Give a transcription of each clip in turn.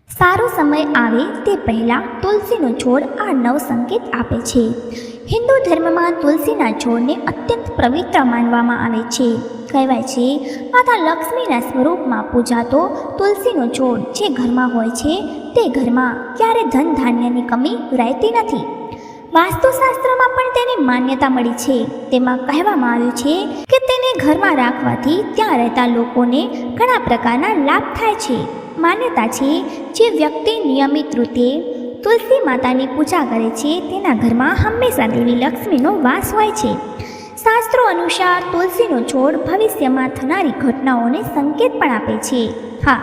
સારો સમય આવે તે પહેલાં તુલસીનો છોડ આ નવ સંકેત આપે છે. હિન્દુ ધર્મમાં તુલસીના છોડને અત્યંત પવિત્ર માનવામાં આવે છે. કહેવાય છે માતા લક્ષ્મીના સ્વરૂપમાં પૂજાતો તુલસીનો છોડ જે ઘરમાં હોય છે તે ઘરમાં ક્યારે ધન ધાન્યની કમી રહેતી નથી. વાસ્તુશાસ્ત્રમાં પણ તેની માન્યતા મળી છે. તેમાં કહેવામાં આવ્યું છે કે તેને ઘરમાં રાખવાથી ત્યાં રહેતા લોકોને ઘણા પ્રકારના લાભ થાય છે. માન્યતા છે જે વ્યક્તિ નિયમિત રીતે તુલસી માતાની પૂજા કરે છે તેના ઘરમાં હંમેશા દેવી લક્ષ્મીનો વાસ હોય છે. શાસ્ત્રો અનુસાર તુલસીનો છોડ ભવિષ્યમાં થનારી ઘટનાઓને સંકેત પણ આપે છે. હા,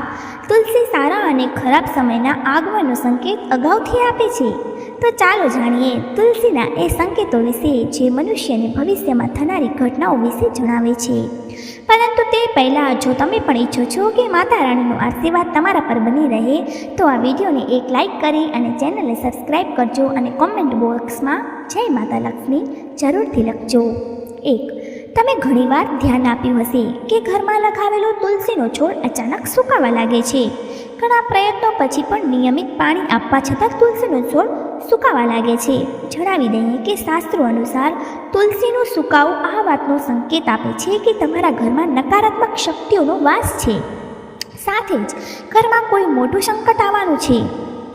તુલસી સારા અને ખરાબ સમયના આગમનનો સંકેત અગાઉથી આપે છે. તો ચાલો જાણીએ તુલસીના એ સંકેતો વિશે જે મનુષ્યને ભવિષ્યમાં થનારી ઘટનાઓ વિશે જણાવે છે. પરંતુ તે પહેલાં જો તમે પણ ઈચ્છો છો કે માતા રાણીનો આશીર્વાદ તમારા પર બની રહે તો આ વિડીયોને એક લાઇક કરી અને ચેનલને સબસ્ક્રાઈબ કરજો અને કોમેન્ટ બોક્સમાં જય માતા લક્ષ્મી જરૂરથી લખજો. 1. તમે ઘણીવાર ધ્યાન આપ્યું હશે કે ઘરમાં લગાવેલો તુલસીનો છોડ અચાનક સુકાવા લાગે છે. ઘણા પ્રયત્નો પછી પણ નિયમિત પાણી આપવા છતાં તુલસીનો છોડ સુકાવા લાગે છે. જણાવી દઈએ કે શાસ્ત્રો અનુસાર તુલસીનું સુકાવું આ વાતનો સંકેત આપે છે કે તમારા ઘરમાં નકારાત્મક શક્તિઓનો વાસ છે. સાથે જ ઘરમાં કોઈ મોટું સંકટ આવવાનું છે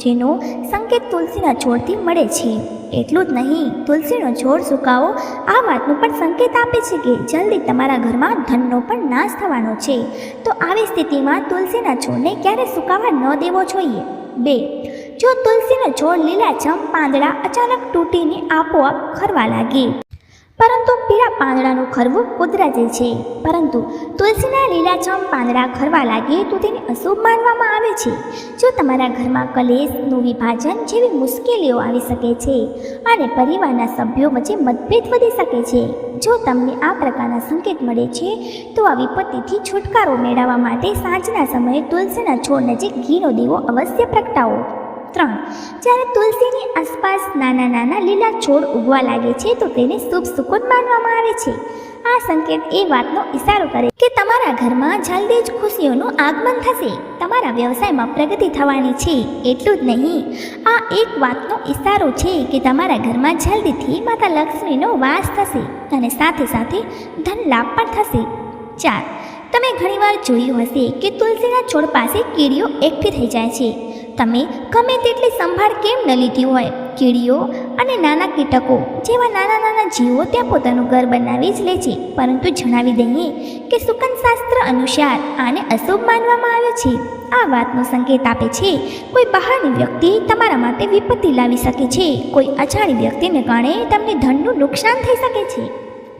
જેનો સંકેત તુલસીના છોડથી મળે છે. એટલું જ નહીં, તુલસીનો છોડ સુકાવો આ વાતનો પણ સંકેત આપે છે કે જલ્દી તમારા ઘરમાં ધનનો પણ નાશ થવાનો છે. તો આવી સ્થિતિમાં તુલસીના છોડને ક્યારે સુકાવા ન દેવો જોઈએ. 2. જો તુલસીનો છોડ લીલાછમ પાંદડા અચાનક તૂટીને આપોઆપ ખરવા લાગે. પરંતુ પીળા પાંદડાનું ખરવું કુદરતી છે. પરંતુ તુલસીના લીલાછમ પાંદડા ખરવા લાગે તો તેને અશુભ માનવામાં આવે છે. જો તમારા ઘરમાં કલેશનું વિભાજન જેવી મુશ્કેલીઓ આવી શકે છે અને પરિવારના સભ્યો વચ્ચે મતભેદ વધી શકે છે. જો તમને આ પ્રકારના સંકેત મળે છે તો આ વિપત્તિથી છુટકારો મેળવવા માટે સાંજના સમયે તુલસીના છોડ નજીક ઘીનો દીવો અવશ્ય પ્રગટાવો. 3. જ્યારે તુલસીની આસપાસ નાના નાના લીલા છોડ ઉગવા લાગે છે તો તેને શુભ સુકૂન માનવામાં આવે છે. આ સંકેત એ વાતનો ઇશારો કરે કે તમારા ઘરમાં જલ્દી જ ખુશીઓનું આગમન થશે. તમારા વ્યવસાયમાં પ્રગતિ થવાની છે. એટલું જ નહીં, આ એક વાતનો ઇશારો છે કે તમારા ઘરમાં જલ્દીથી માતા લક્ષ્મીનો વાસ થશે અને સાથે સાથે ધન લાભ પણ થશે. 4. તમે ઘણીવાર જોયું હશે કે તુલસીના છોડ પાસે કીડીઓ એકઠી થઈ જાય છે. તમે ગમે તેટલી સંભાળ કેમ ન લીધી હોય, કીડીઓ અને નાના કીટકો જેવા નાના નાના જીવો ત્યાં પોતાનું ઘર બનાવી જ લે છે. પરંતુ જણાવી દઈએ કે સુકનશાસ્ત્ર અનુસાર આને અશુભ માનવામાં આવે છે. આ વાતનો સંકેત આપે છે કોઈ બહારની વ્યક્તિ તમારા માટે વિપત્તિ લાવી શકે છે. કોઈ અજાણી વ્યક્તિને કારણે તમને ધનનું નુકસાન થઈ શકે છે.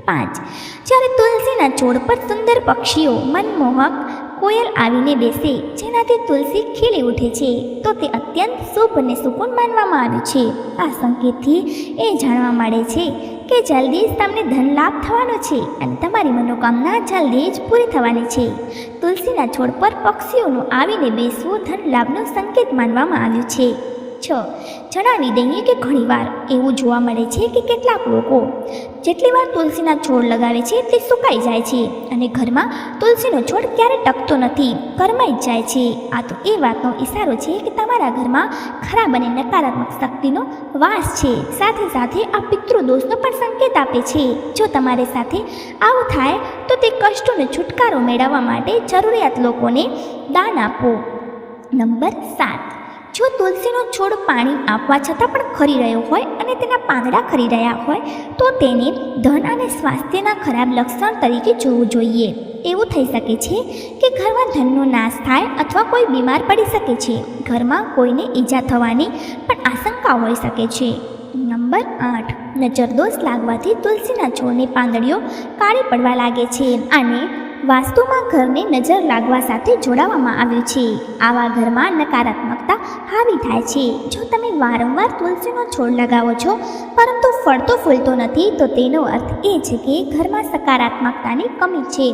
5. જ્યારે તુલસીના છોડ પર સુંદર પક્ષીઓ મનમોહક કોયલ આવીને બેસે જેનાથી તુલસી ખીલી ઉઠે છે તો તે અત્યંત શુભ અને સુકૂન માનવામાં આવ્યું છે. આ સંકેતથી એ જાણવા મળે છે કે જલ્દી જ તમને ધન લાભ થવાનો છે અને તમારી મનોકામના જલ્દી જ પૂરી થવાની છે. તુલસીના છોડ પર પક્ષીઓનું આવીને બેસવું ધન લાભનો સંકેત માનવામાં આવ્યું છે. 6. જણાવી દઈએ કે ઘણીવાર એવું જોવા મળે છે કે કેટલાક લોકો જેટલી વાર તુલસીના છોડ લગાવે છે તે સુકાઈ જાય છે અને ઘરમાં તુલસીનો છોડ ક્યારે ટકતો નથી, ઘરમાં જ જાય છે. આ તો એ વાતનો ઇશારો છે કે તમારા ઘરમાં ખરાબ અને નકારાત્મક શક્તિનો વાસ છે. સાથે સાથે આ પિતૃદોષનો પણ સંકેત આપે છે. જો તમારી સાથે આવું થાય તો તે કષ્ટોનો છુટકારો મેળવવા માટે જરૂરિયાત લોકોને દાન આપો. નંબર 7. જો તુલસીનો છોડ પાણી આપવા છતાં પણ ખરી રહ્યો હોય અને તેના પાંદડા ખરી રહ્યા હોય તો તેને ધન અને સ્વાસ્થ્યના ખરાબ લક્ષણ તરીકે જોવું જોઈએ. એવું થઈ શકે છે કે ઘરમાં ધનનો નાશ થાય અથવા કોઈ બીમાર પડી શકે છે. ઘરમાં કોઈને ઈજા થવાની પણ આશંકા હોઈ શકે છે. નંબર 8. નજરદોષ લાગવાથી તુલસીના છોડની પાંદડીઓ કાળી પડવા લાગે છે. આને વાસ્તુમાં ઘરને નજર લાગવા સાથે જોડાવામાં આવ્યું છે. આવા ઘરમાં નકારાત્મકતા હાવી થાય છે. જો તમે વારંવાર તુલસીનો છોડ લગાવો છો પરંતુ ફળતો ફૂલતો નથી તો તેનો અર્થ એ છે કે ઘરમાં સકારાત્મકતાની કમી છે.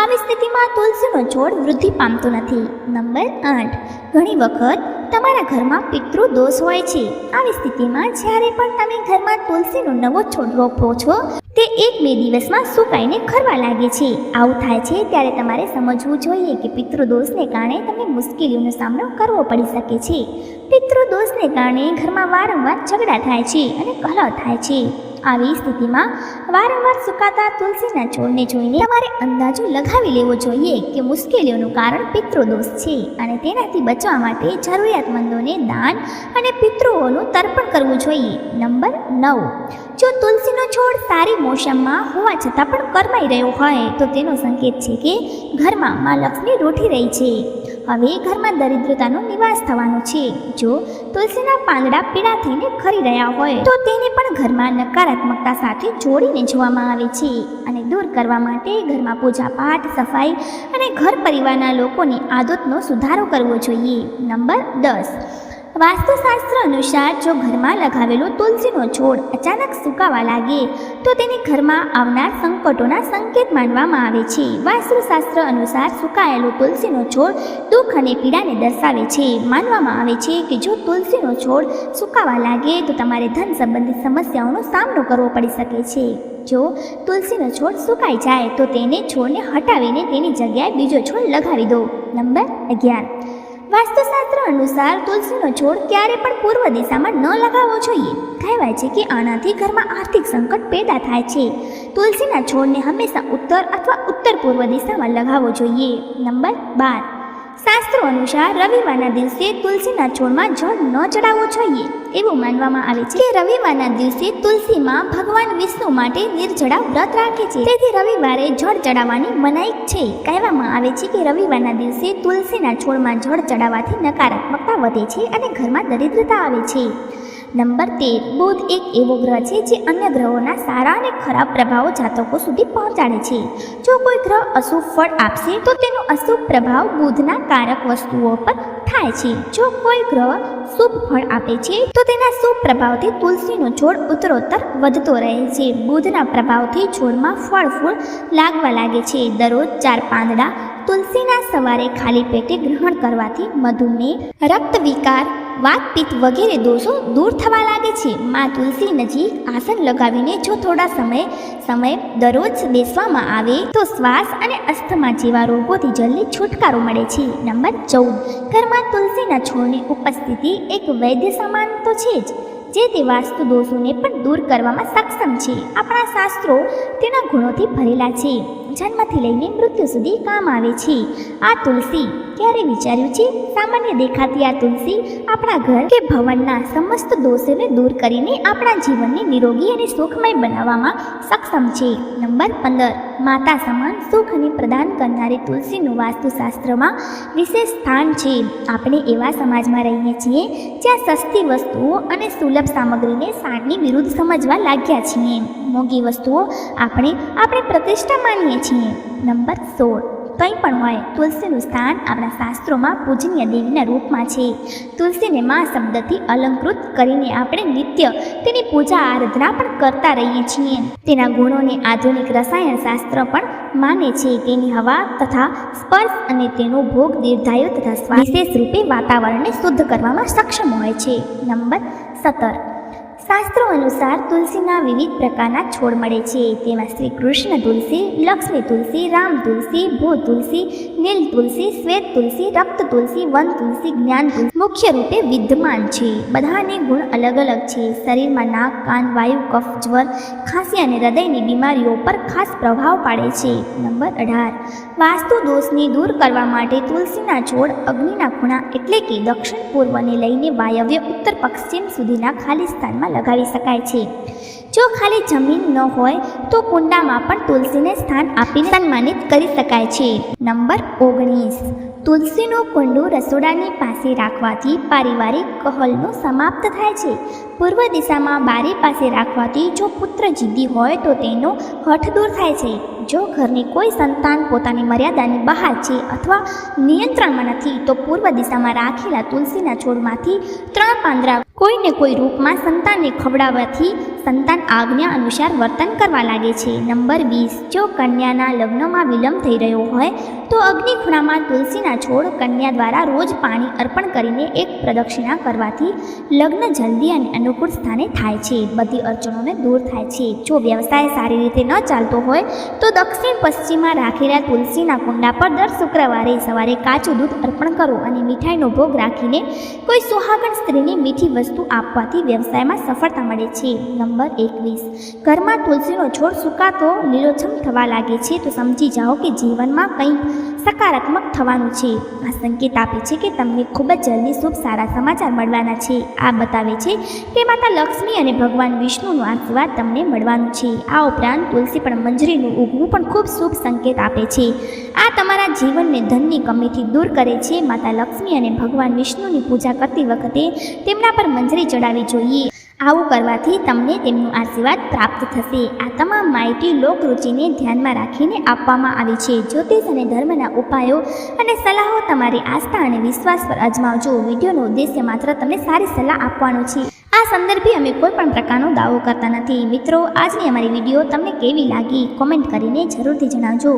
આવી સ્થિતિમાં તુલસીનો છોડ વૃદ્ધિ પામતો નથી. નંબર 8. ઘણી વખત તમારા ઘરમાં પિતૃદોષ હોય છે. આવી સ્થિતિમાં જ્યારે પણ તમે ઘરમાં તુલસીનો નવો છોડ રોપો છો તે 1-2 દિવસમાં સુકાઈને ખરવા લાગે છે. આવું થાય છે ત્યારે તમારે સમજવું જોઈએ કે પિતૃદોષને કારણે તમને મુશ્કેલીઓનો સામનો કરવો પડી શકે છે. પિતૃદોષને કારણે ઘરમાં વારંવાર ઝઘડા થાય છે અને કલહ થાય છે. આવી સ્થિતિમાં વારંવાર સુકાતા તુલસીના છોડને જોઈને તમારે અંદાજો લગાવી લેવો જોઈએ કે મુશ્કેલીઓનું કારણ પિતૃદોષ છે અને તેનાથી બચવા માટે જરૂરિયાતમંદોને દાન અને પિતૃઓનું તર્પણ કરવું જોઈએ. નંબર 9. જો તુલસીનો છોડ સારી મોસમમાં હોવા છતાં પણ કરમાઈ રહ્યો હોય તો તેનો સંકેત છે કે ઘરમાં માં લક્ષ્મી રૂઠી રહી છે. હવે ઘરમાં દરિદ્રતાનો નિવાસ થવાનો છે. જો તુલસીના પાંદડા પીળા થઈને ખરી રહ્યા હોય તો તેને પણ ઘરમાં નકારાત્મકતા સાથે જોડીને જોવામાં આવે છે અને દૂર કરવા માટે ઘરમાં પૂજાપાઠ, સફાઈ અને ઘર પરિવારના લોકોની આદતનો સુધારો કરવો જોઈએ. નંબર 10. વાસ્તુશાસ્ત્ર અનુસાર જો ઘરમાં લગાવેલો તુલસીનો છોડ અચાનક સુકાવા લાગે તો તેને ઘરમાં આવનાર સંકટોના સંકેત માનવામાં આવે છે. વાસ્તુશાસ્ત્ર અનુસાર સુકાયેલો તુલસીનો છોડ દુઃખ અને પીડાને દર્શાવે છે. માનવામાં આવે છે કે જો તુલસીનો છોડ સુકાવા લાગે તો તમારે ધન સંબંધિત સમસ્યાઓનો સામનો કરવો પડી શકે છે. જો તુલસીનો છોડ સુકાઈ જાય તો તેને છોડને હટાવીને તેની જગ્યાએ બીજો છોડ લગાવી દો. નંબર 11. વાસ્તુશાસ્ત્ર અનુસાર તુલસીનો છોડ ક્યારે પણ પૂર્વ દિશામાં ન લગાવવો જોઈએ. કહેવાય છે કે આનાથી ઘરમાં આર્થિક સંકટ પેદા થાય છે. તુલસીના છોડને હંમેશા ઉત્તર અથવા ઉત્તર પૂર્વ દિશામાં લગાવવો જોઈએ. નંબર 12. શાસ્ત્રો અનુસાર રવિવારના દિવસે તુલસીના છોડમાં જળ ન ચડાવવો જોઈએ. એવું માનવામાં આવે છે કે રવિવારના દિવસે તુલસીમાં ભગવાન વિષ્ણુ માટે નિર્જળા વ્રત રાખે છે, તેથી રવિવારે જળ ચડાવવાની મનાઈ છે. કહેવામાં આવે છે કે રવિવારના દિવસે તુલસીના છોડમાં જળ ચડાવવાથી નકારાત્મકતા વધે છે અને ઘરમાં દરિદ્રતા આવે છે. નંબર 13. બુધ એક એવો ગ્રહ છે જે અન્ય ગ્રહોના સારા અને ખરાબ પ્રભાવો જાતકો સુધી પહોંચાડે છે. જો કોઈ ગ્રહ અશુભ ફળ આપશે તો તેનો અશુભ પ્રભાવ બુધના કારક વસ્તુઓ પર થાય છે. જો કોઈ ગ્રહ શુભ ફળ આપે છે તો તેના શુભ પ્રભાવથી તુલસીનો છોડ ઉત્તરોત્તર વધતો રહે છે. બુધના પ્રભાવથી છોડમાં ફળ ફૂલ લાગવા લાગે છે. દરરોજ 4 પાંદડા તુલસીના સવારે ખાલી પેટે ગ્રહણ કરવાથી મધુમેહ, રક્ત વિકાર, વાત પિત્ત વગેરે દોષો દૂર થવા લાગે છે. માં તુલસી નજીક આસન લગાવીને જો થોડા સમય દરરોજ બેસવામાં આવે તો શ્વાસ અને અસ્થમા જેવા રોગોથી જલ્દી છુટકારો મળે છે. નંબર 14. ઘરમાં તુલસીના છોડની ઉપસ્થિતિ એક વૈદ્ય સમાન તો છે જ, જે તે વાસ્તુ દોષોને પણ દૂર કરવામાં સક્ષમ છે. આપણા શાસ્ત્રો તેના ગુણોથી ભરેલા છે. જન્મથી લઈને મૃત્યુ સુધી કામ આવે છે. આ તુલસી ક્યારે વિચાર્યું છે? સામાન્ય દેખાતી આ તુલસી આપણા ઘર કે ભવનના સમસ્ત દોષોને દૂર કરીને આપણા જીવનને નિરોગી અને સુખમય બનાવવામાં સક્ષમ છે. નંબર 15. માતા સમાન સુખને પ્રદાન કરનારી તુલસીનું વાસ્તુશાસ્ત્રમાં વિશેષ સ્થાન છે. આપણે એવા સમાજમાં રહીએ છીએ જ્યાં સસ્તી વસ્તુઓ અને સુલભ સામગ્રીને સારની વિરુદ્ધ સમજવા લાગ્યા છીએ. મોંઘી વસ્તુઓ આપણે પ્રતિષ્ઠા માનીએ છીએ. નંબર 16. કંઈ પણ હોય, તુલસીનું સ્થાન આપણા શાસ્ત્રોમાં પૂજનીય દેવીના રૂપમાં છે. તુલસીને મા શબ્દથી અલંકૃત કરીને આપણે નિત્ય તેની પૂજા આરાધના પણ કરતા રહીએ છીએ. તેના ગુણોને આધુનિક રસાયણશાસ્ત્ર પણ માને છે. તેની હવા તથા સ્પર્શ અને તેનો ભોગ દીર્ઘાયુ તથા શ્વાસ વિશેષ રૂપે વાતાવરણને શુદ્ધ કરવામાં સક્ષમ હોય છે. નંબર 17. શાસ્ત્રો અનુસાર તુલસીના વિવિધ પ્રકારના છોડ મળે છે. તેમાં શ્રી કૃષ્ણ તુલસી, લક્ષ્મી તુલસી, રામ તુલસી, ભૂ તુલસી, નીલ તુલસી, શ્વેત તુલસી, રક્ત તુલસી, વન તુલસી, જ્ઞાન તુલસી મુખ્ય રૂપે વિદ્યમાન છે. બધાને ગુણ અલગ અલગ છે. શરીરમાં નાક, કાન, વાયુ, કફ, જ્વર, ખાંસી અને હૃદયની બીમારીઓ પર ખાસ પ્રભાવ પાડે છે. નંબર 18. વાસ્તુ દોષને દૂર કરવા માટે તુલસીના છોડ અગ્નિના ખૂણા એટલે કે દક્ષિણ પૂર્વને લઈને વાયવ્ય ઉત્તર પશ્ચિમ સુધીના ખાલી સ્થાનમાં લગાવી શકાય છે. જો ખાલી જમીન ન હોય તો કુંડામાં પણ તુલસીને સ્થાન આપીને સન્માનિત કરી શકાય છે. નંબર 19. તુલસીનું કુંડું રસોડાની પાસે રાખવાથી પારિવારિક કલહનો સમાપ્ત થાય છે. પૂર્વ દિશામાં બારી પાસે રાખવાથી જો પુત્ર જિદ્દી હોય તો તેનો હઠ દૂર થાય છે. જો ઘરની કોઈ સંતાન પોતાની મર્યાદાની બહાર છે અથવા નિયંત્રણમાં નથી તો પૂર્વ દિશામાં રાખેલા તુલસીના છોડમાંથી 3 પાંદડા કોઈને કોઈ રૂપમાં સંતાનને ખવડાવવાથી સંતાન આજ્ઞા અનુસાર વર્તન કરવા લાગે છે. નંબર 20, જો કન્યાના લગ્નમાં વિલંબ થઈ રહ્યો હોય તો અગ્નિખૂણામાં તુલસીના છોડ કન્યા દ્વારા રોજ પાણી અર્પણ કરીને એક પ્રદક્ષિણા કરવાથી લગ્ન જલ્દી અને અનુકૂળ સ્થાને થાય છે. બધી અડચણોને દૂર થાય છે. જો વ્યવસાય સારી રીતે ન ચાલતો હોય તો દક્ષિણ પશ્ચિમમાં રાખેલા તુલસીના કુંડા પર દર શુક્રવારે સવારે કાચું દૂધ અર્પણ કરો અને મીઠાઈનો ભોગ રાખીને કોઈ સુહાગણ સ્ત્રીને મીઠી વસ્તુ આપવાથી વ્યવસાયમાં સફળતા મળે છે. નંબર 21, ઘરમાં તુલસીનો છોડ સુકાતો લીલોછમ થવા લાગે છે તો સમજી જાઓ કે જીવનમાં કંઈક સકારાત્મક થવાનું છે. આ સંકેત આપે છે કે તમને ખૂબ જ જલ્દી શુભ સારા સમાચાર મળવાના છે. આ બતાવે છે કે માતા લક્ષ્મી અને ભગવાન વિષ્ણુનો આશીર્વાદ તમને મળવાનું છે. આ ઉપરાંત તુલસી પણ મંજરીનું ઉગવું પણ ખૂબ શુભ સંકેત આપે છે. આ તમારા જીવનને ધનની કમીથી દૂર કરે છે. માતા લક્ષ્મી અને ભગવાન વિષ્ણુની પૂજા કરતી વખતે તેમના પર મંજરી ચડાવવી જોઈએ. આવું કરવાથી તમને તેમનું આશીર્વાદ પ્રાપ્ત થશે. આ તમામ માહિતી લોકરુચિને ધ્યાનમાં રાખીને આપવામાં આવી છે. જ્યોતિષ અને ધર્મના ઉપાયો અને સલાહો તમારી આસ્થા અને વિશ્વાસ પર અજમાવજો. વિડીયોનો ઉદ્દેશ્ય માત્ર તમને સારી સલાહ આપવાનો છે. આ સંદર્ભે અમે કોઈ પણ પ્રકારનો દાવો કરતા નથી. મિત્રો, આજની અમારી વિડીયો તમને કેવી લાગી કોમેન્ટ કરીને જરૂરથી જણાવજો.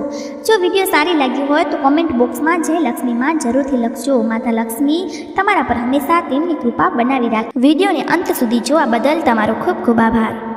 જો વિડીયો સારી લાગી હોય તો કોમેન્ટ બોક્સમાં જય લક્ષ્મીમાં જરૂરથી લખજો. માતા લક્ષ્મી તમારા પર હંમેશા તેમની કૃપા બનાવી રાખે. વિડીયોને અંત સુધી જોવા બદલ તમારો ખૂબ ખૂબ આભાર.